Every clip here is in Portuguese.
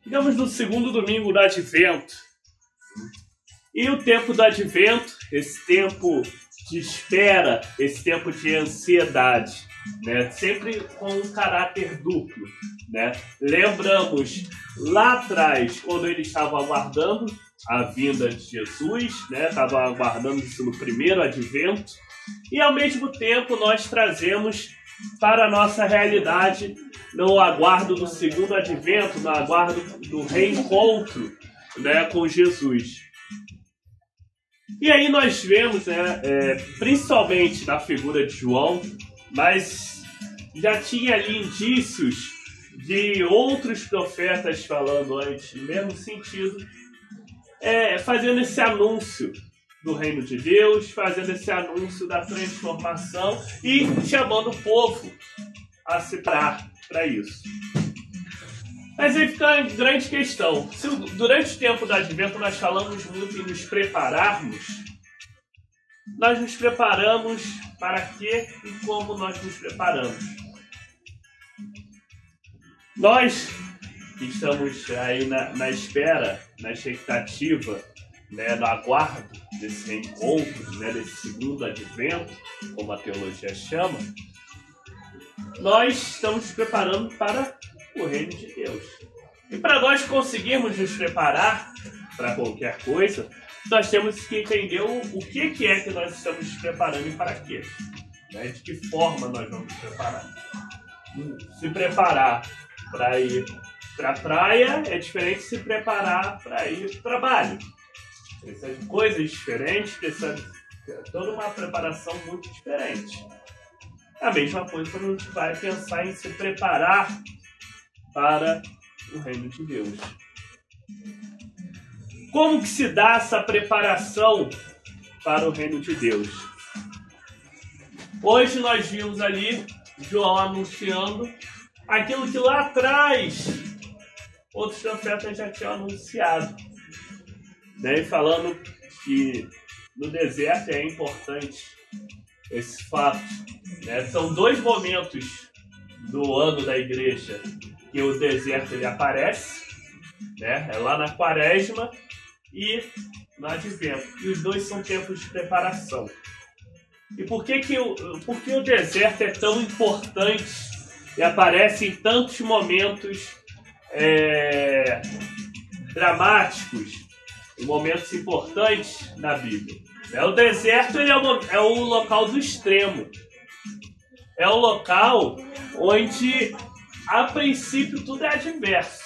Digamos no segundo domingo do Advento. E o tempo do Advento, esse tempo de espera, esse tempo de ansiedade, né? Sempre com um caráter duplo, né? Lembramos lá atrás, quando eles estavam aguardando a vinda de Jesus, né? Estavam aguardando isso no primeiro Advento, e ao mesmo tempo nós trazemos para a nossa realidade no aguardo do segundo Advento, no aguardo do reencontro, né, com Jesus. E aí nós vemos, né, principalmente na figura de João, mas já tinha ali indícios de outros profetas falando antes, no mesmo sentido, fazendo esse anúncio do reino de Deus, fazendo esse anúncio da transformação e chamando o povo a se preparar para isso. Mas aí fica a grande questão. Se durante o tempo do Advento nós falamos muito em nos prepararmos, nós nos preparamos para quê e como nós nos preparamos? Nós que estamos aí na espera, na expectativa, né, no aguardo desse reencontro, né, desse segundo Advento, como a teologia chama, nós estamos nos preparando para o reino de Deus. E para nós conseguirmos nos preparar para qualquer coisa, nós temos que entender o que é que nós estamos nos preparando e para quê. Né? De que forma nós vamos nos preparar. Se preparar para ir para a praia é diferente de se preparar para ir para o trabalho. Precisa de coisas diferentes, precisa de toda uma preparação muito diferente. A mesma coisa quando a gente vai pensar em se preparar para o reino de Deus. Como que se dá essa preparação para o reino de Deus? Hoje nós vimos ali João anunciando aquilo que lá atrás outros profetas já tinham anunciado, né? Falando que no deserto é importante esse fato, né? São dois momentos do ano da igreja que o deserto ele aparece, né? É lá na Quaresma e no Advento. E os dois são tempos de preparação. E por que o deserto é tão importante e aparece em tantos momentos dramáticos, em momentos importantes na Bíblia? O deserto ele é o local do extremo. É o local onde, a princípio, tudo é adverso.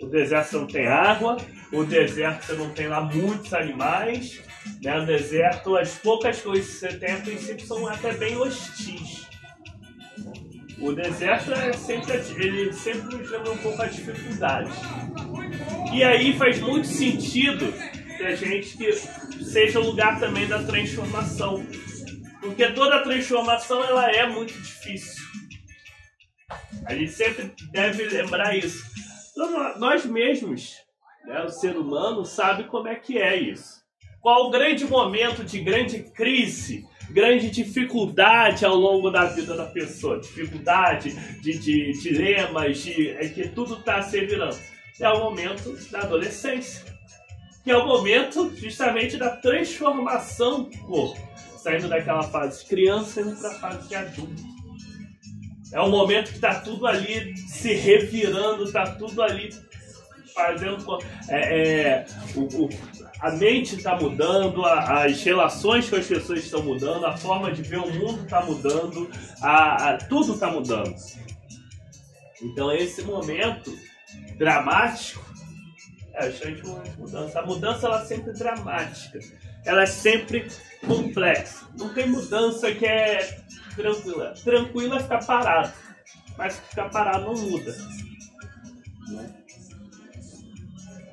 O deserto você não tem água, o deserto você não tem lá muitos animais, né? O deserto, as poucas coisas que você tem, a princípio, são até bem hostis. O deserto ele sempre nos lembra um pouco a dificuldade. E aí faz muito sentido que seja o lugar também da transformação. Porque toda transformação ela é muito difícil. A gente sempre deve lembrar isso. Então, nós mesmos, né, o ser humano, sabe como é que é isso. Qual o grande momento de grande crise, grande dificuldade ao longo da vida da pessoa? Dificuldade, de dilemas, que tudo está se virando. É o momento da adolescência. Que é o momento justamente da transformação do corpo. Saindo daquela fase de criança e indo para a fase de adulto. É um momento que está tudo ali se revirando, está tudo ali fazendo... a mente está mudando, as relações com as pessoas estão mudando, a forma de ver o mundo está mudando, tudo está mudando. Então esse momento dramático é justamente um momento de mudança. A mudança ela é sempre dramática, ela é sempre complexa. Não tem mudança que é tranquila. Tranquila é ficar parado, mas ficar parado não muda, né?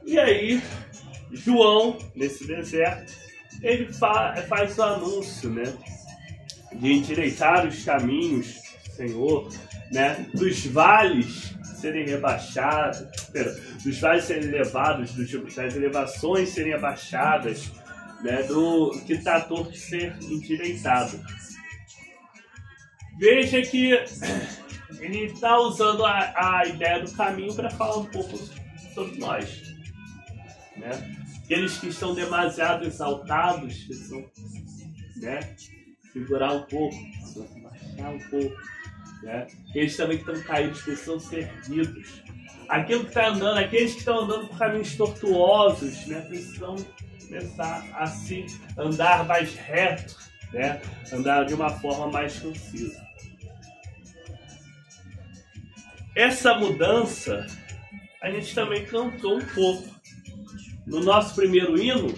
E aí, João, nesse deserto, ele faz o anúncio, né, de endireitar os caminhos do Senhor, né, dos vales serem rebaixados, dos vales serem elevados, das elevações serem abaixadas, né, do que está torto ser endireitado. Veja que ele está usando a ideia do caminho para falar um pouco sobre nós, né? Aqueles que estão demasiado exaltados, precisam, né, segurar um pouco, baixar um pouco, né? Aqueles também que estão caídos precisam ser erguidos. Aquilo que está andando, aqueles que estão andando por caminhos tortuosos, né, precisam começar a se andar mais reto, né? Andar de uma forma mais concisa. Essa mudança a gente também cantou um pouco. No nosso primeiro hino,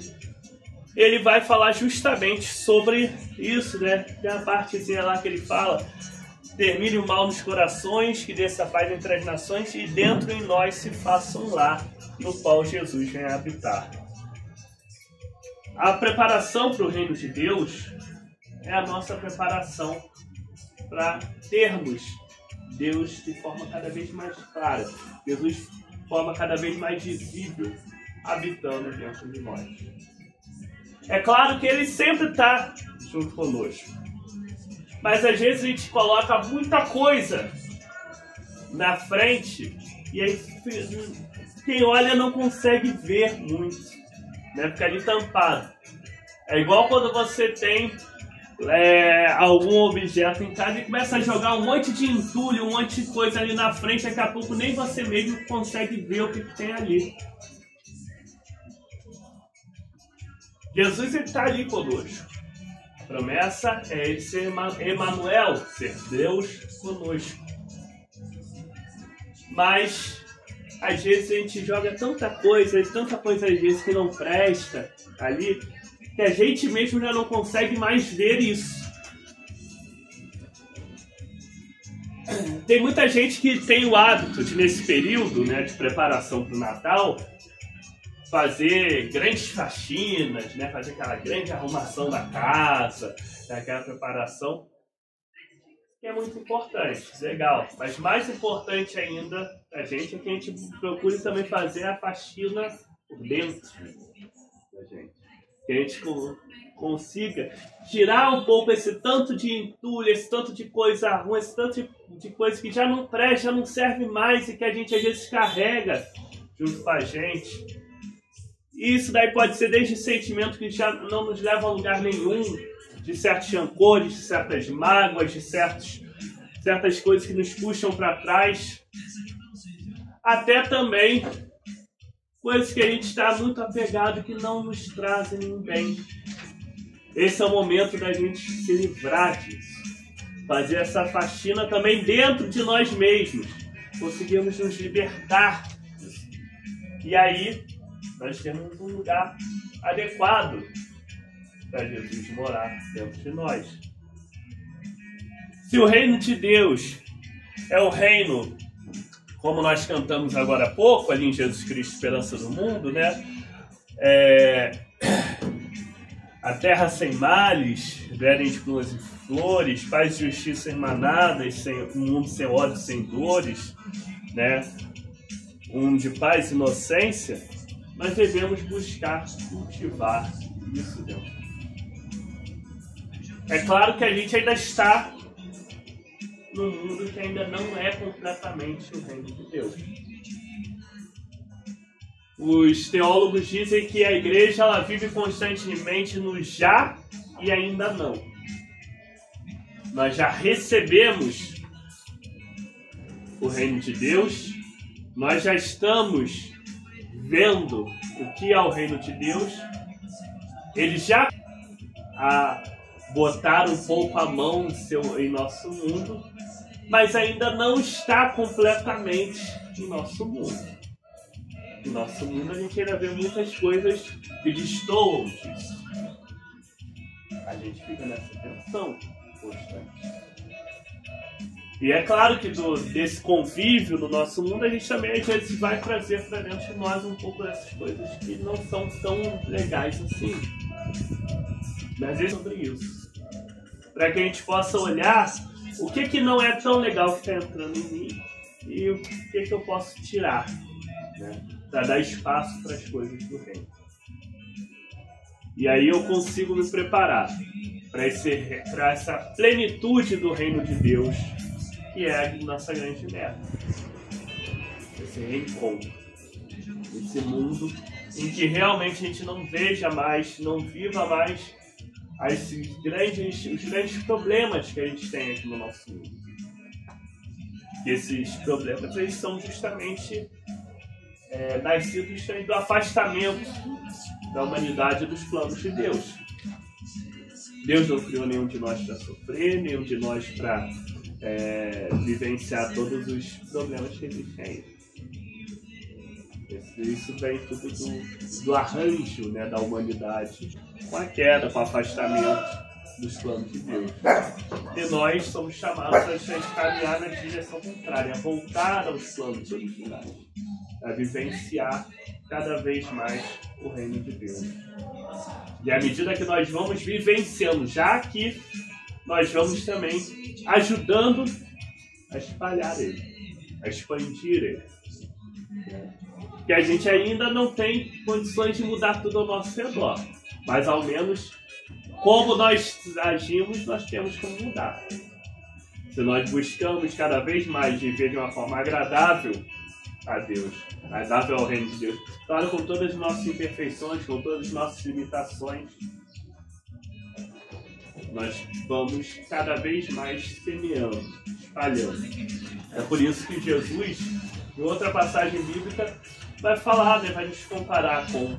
ele vai falar justamente sobre isso, né? Tem a partezinha lá que ele fala: termine o mal nos corações, que desça a paz entre as nações, e dentro em nós se faça um lar, no qual Jesus vem habitar. A preparação para o reino de Deus é a nossa preparação para termos Deus de forma cada vez mais clara, Jesus de forma cada vez mais visível, habitando dentro de nós. É claro que Ele sempre está junto conosco, mas às vezes a gente coloca muita coisa na frente e aí quem olha não consegue ver muito, né? Fica ali tampado. É igual quando você tem algum objeto em casa e começa a jogar um monte de entulho, um monte de coisa ali na frente, daqui a pouco nem você mesmo consegue ver o que tem ali. Jesus está ali conosco. A promessa é ele ser Emanuel, ser Deus conosco. Mas às vezes a gente joga tanta coisa às vezes que não presta ali, que a gente mesmo já não consegue mais ver isso. Tem muita gente que tem o hábito de, nesse período, né, de preparação para o Natal, fazer grandes faxinas, né, fazer aquela grande arrumação da casa, aquela preparação, que é muito importante, legal. Mas mais importante ainda a gente é que a gente procure também fazer a faxina por dentro da gente. Que a gente consiga tirar um pouco esse tanto de entulho, esse tanto de coisa ruim, esse tanto de coisa que já não presta, já não serve mais e que a gente às vezes carrega junto com a gente. E isso daí pode ser desde sentimento que já não nos leva a lugar nenhum, de certos rancores, de certas mágoas, de certas coisas que nos puxam para trás, até também coisas que a gente está muito apegado que não nos trazem nenhum bem. Esse é o momento da gente se livrar disso. Fazer essa faxina também dentro de nós mesmos. Conseguirmos nos libertar disso. E aí, nós temos um lugar adequado para Jesus morar dentro de nós. Se o reino de Deus é o reino, como nós cantamos agora há pouco, ali em Jesus Cristo, Esperança do Mundo, né? A terra sem males, verem de plumas e flores, paz e justiça emanadas, um mundo sem ódio, sem dores, né? Um mundo de paz e inocência, nós devemos buscar cultivar isso dentro. É claro que a gente ainda está num mundo que ainda não é completamente o reino de Deus. Os teólogos dizem que a igreja ela vive constantemente no já e ainda não. Nós já recebemos o reino de Deus, nós já estamos vendo o que é o reino de Deus, eles já botaram um pouco a mão em nosso mundo, mas ainda não está completamente em nosso mundo. Em nosso mundo a gente ainda vê muitas coisas que destoam disso. A gente fica nessa tensão constante. E é claro que desse convívio no nosso mundo a gente também às vezes vai trazer para dentro de nós um pouco dessas coisas que não são tão legais assim. Mas é sobre isso. Para que a gente possa olhar o que não é tão legal que está entrando em mim e o que eu posso tirar, né? Para dar espaço para as coisas do reino. E aí eu consigo me preparar para essa plenitude do reino de Deus, que é a nossa grande meta. Esse reencontro. Esse mundo em que realmente a gente não veja mais, não viva mais os grandes problemas que a gente tem aqui no nosso mundo. E esses problemas, eles são justamente nascidos do afastamento da humanidade dos planos de Deus. Deus não criou nenhum de nós para sofrer, nenhum de nós para vivenciar todos os problemas que existem aí. Isso vem tudo do arranjo, né, da humanidade, com a queda, com o afastamento dos planos de Deus. E nós somos chamados a caminhar na direção contrária, a voltar aos planos originais, a vivenciar cada vez mais o reino de Deus. E à medida que nós vamos vivenciando, já que nós vamos também ajudando a espalhar ele, a expandir ele. Que a gente ainda não tem condições de mudar tudo ao nosso redor, mas ao menos como nós agimos, nós temos como mudar. Se nós buscamos cada vez mais viver de uma forma agradável a Deus, agradável ao reino de Deus, claro, com todas as nossas imperfeições, com todas as nossas limitações, nós vamos cada vez mais semeando, espalhando. É por isso que Jesus, em outra passagem bíblica, vai falar, né, vai nos comparar com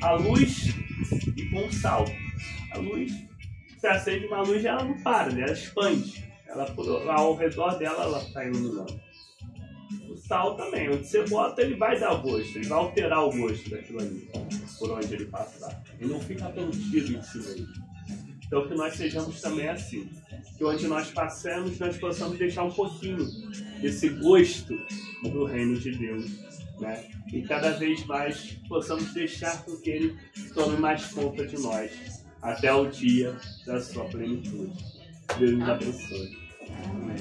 a luz e com o sal. A luz, se acende uma luz, ela não para, né? Ela expande. Ao redor dela, ela está iluminando. O sal também, onde você bota, ele vai dar gosto, ele vai alterar o gosto daquilo ali, por onde ele passar. Ele não fica contido em si mesmo. Então que nós sejamos também assim. Que onde nós passamos, nós possamos deixar um pouquinho desse gosto do reino de Deus, né? E cada vez mais possamos deixar com que ele tome mais conta de nós, até o dia da sua plenitude. Deus nos abençoe. Amém.